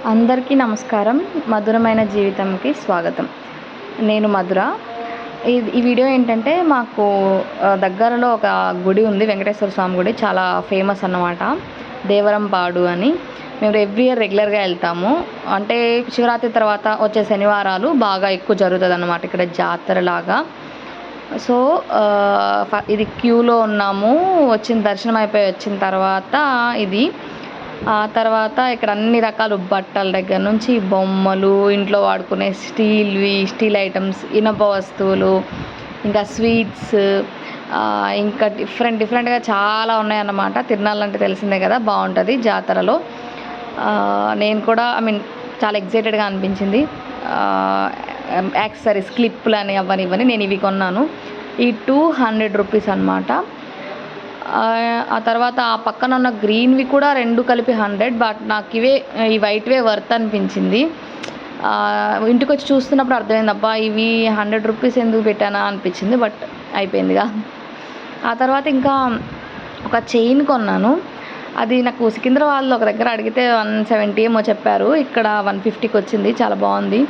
అందరికీ నమస్కారం. మధురమైన జీవితంకి స్వాగతం. నేను మధుర. ఈ వీడియో ఏంటంటే మాకు దగ్గరలో ఒక గుడి ఉంది. వెంకటేశ్వర స్వామి గుడి చాలా ఫేమస్ అన్నమాట. దేవరంపాడు అని. మేము ఎవ్రీ ఇయర్ రెగ్యులర్గా వెళ్తాము. అంటే శివరాత్రి తర్వాత వచ్చే శనివారాలు బాగా ఎక్కువ జరుగుతుందన్నమాట ఇక్కడ జాతరలాగా. సో ఇది క్యూలో ఉన్నాము. దర్శనం అయిపోయి వచ్చిన తర్వాత ఇది ఆ తర్వాత ఇక్కడ అన్ని రకాల బట్టల దగ్గర నుంచి బొమ్మలు, ఇంట్లో వాడుకునే స్టీల్ ఐటమ్స్, ఇనప వస్తువులు, ఇంకా స్వీట్స్, ఇంకా డిఫరెంట్గా చాలా ఉన్నాయన్నమాట. తిరునాళ్ళంటే తెలిసిందే కదా, బాగుంటుంది జాతరలో. నేను కూడా చాలా ఎక్సైటెడ్గా అనిపించింది. యాక్సెసరీస్, క్లిప్పులు అని అవన్నీ ఇవన్నీ నేను ఇవి కొన్నాను. ఈ 200 రూపీస్ అనమాట. ఆ తర్వాత ఆ పక్కన ఉన్న గ్రీన్వి కూడా 2 కలిపి 100. బట్ నాకు ఈ వైట్వే వర్త్ అనిపించింది. ఇంటికి వచ్చి చూస్తున్నప్పుడు అర్థమైంది, అబ్బా ఇవి 100 రూపీస్ ఎందుకు పెట్టానా అనిపించింది. బట్ అయిపోయిందిగా. ఆ తర్వాత ఇంకా ఒక చైన్ కొన్నాను. అది నాకు సికింద్రాబాద్లో ఒక దగ్గర అడిగితే 170 ఏమో చెప్పారు. ఇక్కడ 150కి వచ్చింది. చాలా బాగుంది.